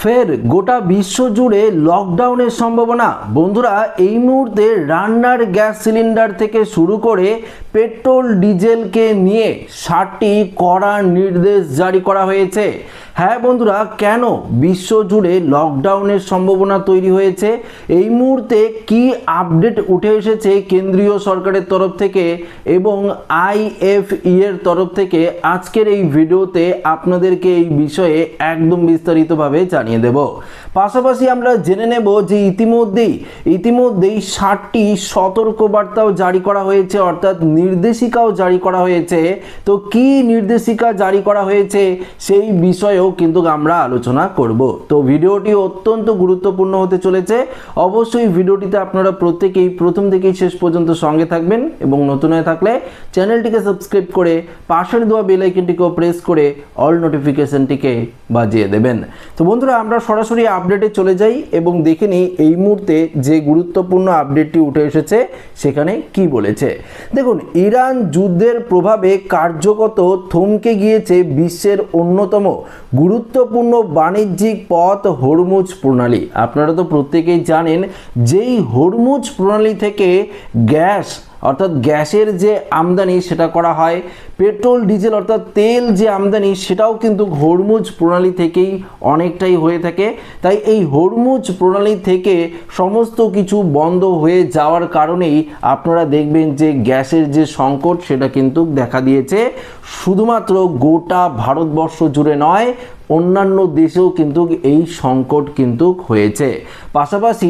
ফের গোটা বিশ্ব জুড়ে লকডাউনের সম্ভাবনা। বন্ধুরা, এই মুহূর্তে রান্নার গ্যাস সিলিন্ডার থেকে শুরু করে পেট্রোল ডিজেলকে নিয়ে 60টি কড়া নির্দেশ জারি করা হয়েছে। হ্যাঁ বন্ধুরা, কেন বিশ্ব জুড়ে লকডাউনের সম্ভাবনা তৈরি হয়েছে, এই মুহূর্তে কি আপডেট উঠে এসেছে কেন্দ্রীয় সরকারের তরফ থেকে এবং IFE এর তরফ থেকে, আজকের এই ভিডিওতে আপনাদেরকে এই বিষয়ে একদম বিস্তারিতভাবে জানিয়ে দেব। পাশাপাশি আমরা জেনে নেব যে ইতিমধ্যেই 60টি সতর্কবার্তাও জারি করা হয়েছে, অর্থাৎ নির্দেশিকাও জারি করা হয়েছে। তো কি নির্দেশিকা জারি করা হয়েছে সেই বিষয়েও কিন্তু আমরা আলোচনা করব। তো ভিডিওটি অত্যন্ত গুরুত্বপূর্ণ হতে চলেছে। অবশ্যই ভিডিওটিতে আপনারা প্রত্যেকেই প্রথম থেকেই শেষ পর্যন্ত সঙ্গে থাকবেন এবং নতুন হয়ে থাকলে চ্যানেলটিকে সাবস্ক্রাইব করে পাশের দেওয়া বেল আইকনটিকেও প্রেস করে অল নোটিফিকেশনটিকে বাজিয়ে দেবেন। তো বন্ধুরা, আমরা সরাসরি আপডেটে চলে যাই এবং দেখে নিই এই মুহূর্তে যে গুরুত্বপূর্ণ আপডেটটি উঠে এসেছে সেখানে কি বলেছে। দেখুন, ইরান যুদ্ধের প্রভাবে কার্যত থমকে গিয়েছে বিশ্বের অন্যতম গুরুত্বপূর্ণ বাণিজ্যিক পথ হরমুজ প্রণালী। আপনারা তো প্রত্যেকেই জানেন, যেই হরমুজ প্রণালী থেকে গ্যাস অর্থাৎ গ্যাসের যে আমদানি সেটা করা হয়, পেট্রোল ডিজেল অর্থাৎ তেল যে আমদানি সেটাও কিন্তু হরমুজ প্রণালী থেকেই অনেকটাই হয়ে থাকে। তাই এই হরমুজ প্রণালী থেকে সমস্ত কিছু বন্ধ হয়ে যাওয়ার কারণেই আপনারা দেখবেন যে গ্যাসের যে সংকট সেটা কিন্তু দেখা দিয়েছে। শুধুমাত্র গোটা ভারতবর্ষ জুড়ে নয়, অন্যান্য দেশেও কিন্তু এই সংকট কিন্তু হয়েছে। পাশাপাশি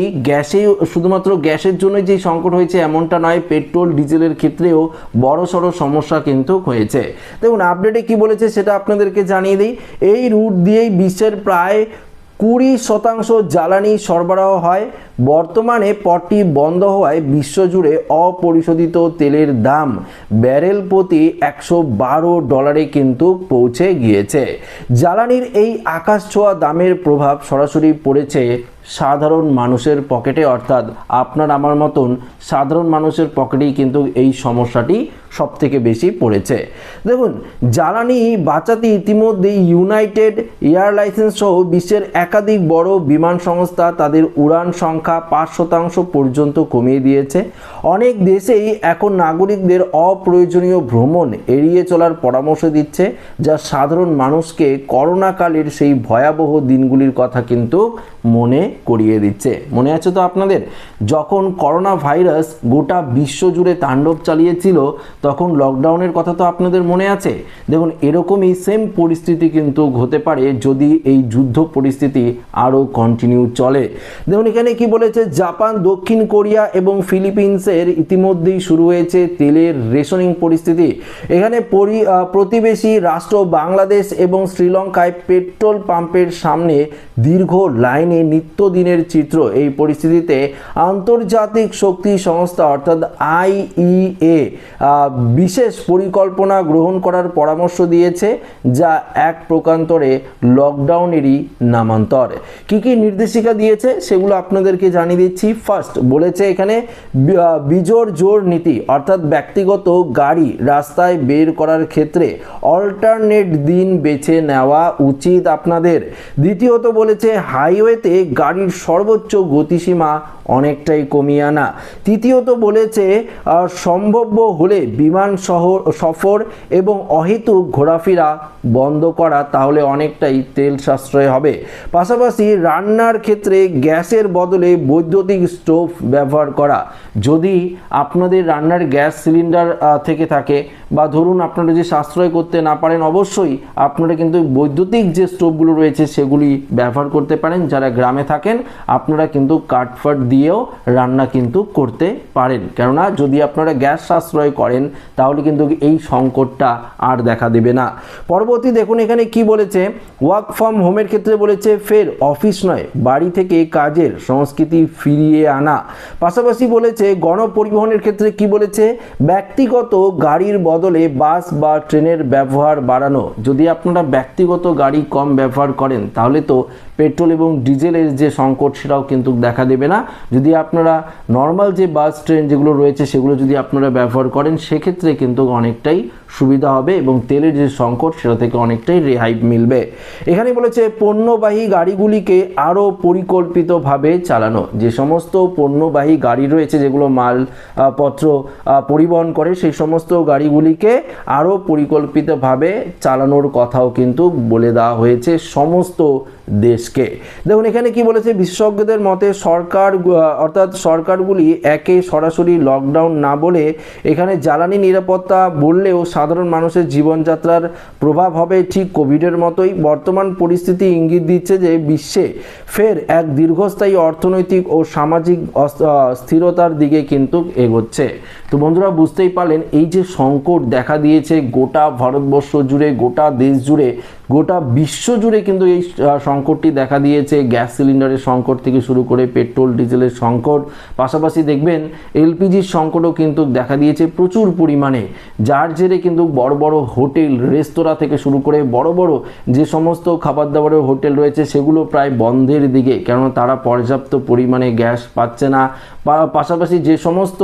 শুধুমাত্র গ্যাসের জন্য যে সংকট হয়েছে এমনটা নয়, পেট্রোল ডিজেলের ক্ষেত্রেও বড়সড় সমস্যা কিন্তু হয়েছে। দেখুন, আপডেটে কি বলেছে সেটা আপনাদেরকে জানিয়ে দিই। এই রুট দিয়েই বিশ্বের প্রায় 20% জ্বালানি সরবরাহ হয়। বর্তমানে পথটি বন্ধ হওয়ায় বিশ্বজুড়ে অপরিশোধিত তেলের দাম ব্যারেল প্রতি $112 কিন্তু পৌঁছে গিয়েছে। জ্বালানির এই আকাশছোঁয়া দামের প্রভাব সরাসরি পড়েছে সাধারণ মানুষের পকেটে, অর্থাৎ আপনার আমার মতন সাধারণ মানুষের পকেটেই কিন্তু এই সমস্যাটি সব থেকে বেশি পড়েছে। দেখুন, জ্বালানি বাঁচাতে ইতিমধ্যেই ইউনাইটেড এয়ারলাইন্স সহ বিশ্বের একাধিক বড় বিমান সংস্থা তাদের উড়ান সংখ্যা 5% পর্যন্ত কমিয়ে দিয়েছে। অনেক দেশেই এখন নাগরিকদের অপ্রয়োজনীয় ভ্রমণ এড়িয়ে চলার পরামর্শ দিচ্ছে, যা সাধারণ মানুষকে করোনাকালের সেই ভয়াবহ দিনগুলির কথা কিন্তু মনে করিয়ে দিচ্ছে। মনে আছে তো আপনাদের, যখন করোনা ভাইরাস গোটা বিশ্ব জুড়ে তাণ্ডব চালিয়েছিল তখন লকডাউনের কথা তো আপনাদের মনে আছে। দেখুন, এরকমই সেম পরিস্থিতি কিন্তু হতে পারে যদি এই যুদ্ধ পরিস্থিতি আরও কন্টিনিউ চলে। দেখুন, এখানে কি বলেছে, জাপান, দক্ষিণ কোরিয়া এবং ফিলিপিন্সের ইতিমধ্যেই শুরু হয়েছে তেলের রেশনিং পরিস্থিতি। এখানে প্রতিবেশী রাষ্ট্র বাংলাদেশ এবং শ্রীলঙ্কায় পেট্রোল পাম্পের সামনে দীর্ঘ লাইনে নিত্যদিনের চিত্র। এই পরিস্থিতিতে আন্তর্জাতিক শক্তি সংস্থা অর্থাৎ IEA বিশেষ পরিকল্পনা গ্রহণ করার পরামর্শ দিয়েছে, যা এক প্রকারান্তরে লকডাউনেরই নামান্তর। কি কি নির্দেশিকা দিয়েছে সেগুলো আপনাদেরকে জানিয়ে দিচ্ছি। ফার্স্ট বলেছে এখানে বিজোড় জোর নীতি, অর্থাৎ ব্যক্তিগত গাড়ি রাস্তায় বের করার ক্ষেত্রে অল্টারনেট দিন বেছে নেওয়া উচিত আপনাদের। দ্বিতীয়ত বলেছে হাইওয়েতে গাড়ির সর্বোচ্চ গতিসীমা অনেকটাই কমিয়ে আনা। তৃতীয়ত বলেছে সম্ভাব্য হলে বিমান সফর এবং অহেতুক ঘোরাফেরা বন্ধ করা, তাহলে অনেকটাই তেল সাশ্রয় হবে। পাশাপাশি রান্নার ক্ষেত্রে গ্যাসের বদলে বৈদ্যুতিক স্টোভ ব্যবহার করা। যদি আপনাদের রান্নার গ্যাস সিলিন্ডার থেকে থাকে বা ধরুন আপনারা যে সাশ্রয় করতে না পারেন, অবশ্যই আপনারা কিন্তু বৈদ্যুতিক যে স্টোভগুলো রয়েছে সেগুলি ব্যবহার করতে পারেন। যারা গ্রামে থাকেন আপনারা কিন্তু কাঠফাট দিয়েও রান্না কিন্তু করতে পারেন, কেননা যদি আপনারা গ্যাস সাশ্রয় করেন তাহলে কিন্তু এই সংকটটা আর দেখা দেবে না। পরবর্তী দেখুন এখানে কি বলেছে, ওয়ার্ক ফ্রম হোমের ক্ষেত্রে বলেছে ফের অফিস নয় বাড়ি থেকে কাজের সংস্কৃতি ফিরিয়ে আনা। পাশাপাশি বলেছে গণপরিবহনের ক্ষেত্রে কি বলেছে, ব্যক্তিগত গাড়ির বদলে বাস বা ট্রেনের ব্যবহার বাড়ানো। যদি আপনারা ব্যক্তিগত গাড়ি কম ব্যবহার করেন তাহলে তো পেট্রোল এবং ডিজেলের যে সংকট সেটাও কিন্তু দেখা দেবে না। যদি আপনারা নর্মাল যে বাস ট্রেন যেগুলো রয়েছে সেগুলো যদি আপনারা ব্যবহার করেন সেক্ষেত্রে কিন্তু অনেকটাই সুবিধা হবে এবং তেলের যে সংকট সেটা থেকে অনেকটাই রেহাই মিলবে। এখানে বলেছে পণ্যবাহী গাড়িগুলিকে আরও পরিকল্পিতভাবে চালানো। যে সমস্ত পণ্যবাহী গাড়ি রয়েছে যেগুলো মালপত্র পরিবহন করে সেই সমস্ত গাড়িগুলিকে আরও পরিকল্পিতভাবে চালানোর কথাও কিন্তু বলে দেওয়া হয়েছে সমস্ত দেশকে। দেখুন এখানে কি বলেছে, বিশেষজ্ঞদের মতে সরকারগুলি একে সরাসরি লকডাউন না বলে এখানে জ্বালানি নিরাপত্তা বললেও সাধারণ মানুষের জীবনযাত্রার প্রভাব হবে ঠিক কোভিডের মতোই। বর্তমান পরিস্থিতি ইঙ্গিত দিচ্ছে যে বিশ্বে ফের এক দীর্ঘস্থায়ী অর্থনৈতিক ও সামাজিক স্থিরতার দিকে কিন্তু এগোচ্ছে। তো বন্ধুরা বুঝতেই পারলেন এই যে সংকট দেখা দিয়েছে গোটা ভারতবর্ষ জুড়ে, গোটা দেশ জুড়ে, গোটা বিশ্ব জুড়ে কিন্তু এই সংকটটি দেখা দিয়েছে। গ্যাস সিলিন্ডারের সংকট থেকে শুরু করে পেট্রোল ডিজেলের সংকট, পাশাপাশি দেখবেন এলপিজির সংকটও কিন্তু দেখা দিয়েছে প্রচুর পরিমাণে, যার জেরে কিন্তু বড় বড় হোটেল রেস্তোরাঁ থেকে শুরু করে বড় বড় যে সমস্ত খাবার দাবারের হোটেল রয়েছে সেগুলো প্রায় বন্ধের দিকে, কেননা তারা পর্যাপ্ত পরিমাণে গ্যাস পাচ্ছে না। পাশাপাশি যে সমস্ত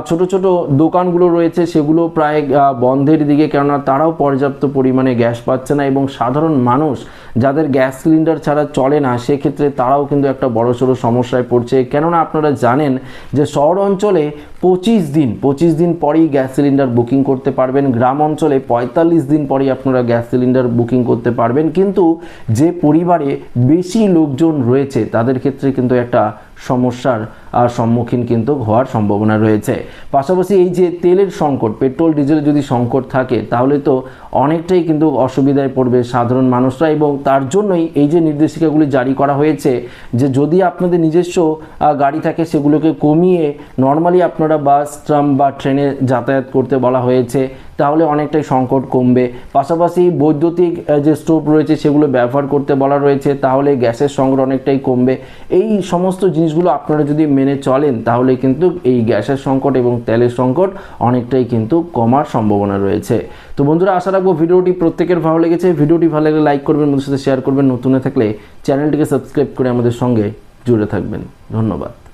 ছোট ছোট দোকানগুলো রয়েছে সেগুলো প্রায় বন্ধের দিকে, কেননা তারাও পর্যাপ্ত পরিমাণে গ্যাস পাচ্ছে না। এবং সাধারণ মানুষ যাদের গ্যাস সিলিন্ডার ছাড়া চলে না সেক্ষেত্রে তারাও কিন্তু একটা বড়সড় সমস্যায় পড়ছে। কেননা আপনারা জানেন যে শহর অঞ্চলে 25 দিন পরেই গ্যাস সিলিন্ডার বুকিং করতে পারবেন, গ্রাম অঞ্চলে 45 দিন পরেই আপনারা গ্যাস সিলিন্ডার বুকিং করতে পারবেন। কিন্তু যে পরিবারে বেশি লোকজন রয়েছে তাদের ক্ষেত্রে কিন্তু একটা সমস্যার সম্মুখীন কিন্তু হওয়ার সম্ভাবনা রয়েছে। পাশাপাশি এই যে তেলের সংকট, পেট্রোল ডিজেল যদি সংকট থাকে তাহলে তো অনেকটাই কিন্তু অসুবিধায় পড়বে সাধারণ মানুষরা। এবং তার জন্যই এই যে নির্দেশিকাগুলি জারি করা হয়েছে যে যদি আপনাদের নিজস্ব গাড়ি থাকে সেগুলোকে কমিয়ে নর্মালি আপনারা বাস, ট্রাম বা ট্রেনে যাতায়াত করতে বলা হয়েছে, তাহলে অনেকটাই সংকট কমবে। পাশাপাশি বৈদ্যুতিক যে স্টোভ রয়েছে সেগুলো ব্যবহার করতে বলা রয়েছে, তাহলে গ্যাসের সংকট অনেকটাই কমবে। এই সমস্ত জিনিসগুলো আপনারা যদি মেনে চলেন তাহলে কিন্তু এই গ্যাসের সংকট এবং তেলের সংকট অনেকটাই কিন্তু কমার সম্ভাবনা রয়েছে। তো বন্ধুরা আশা রাখবো ভিডিওটি প্রত্যেকের ভালো লেগেছে। ভিডিওটি ভালো লাগলে লাইক করবেন, বন্ধুদের সাথে শেয়ার করবেন, নতুন হয়ে থাকলে চ্যানেলটিকে সাবস্ক্রাইব করে আমাদের সঙ্গে জুড়ে থাকবেন। ধন্যবাদ।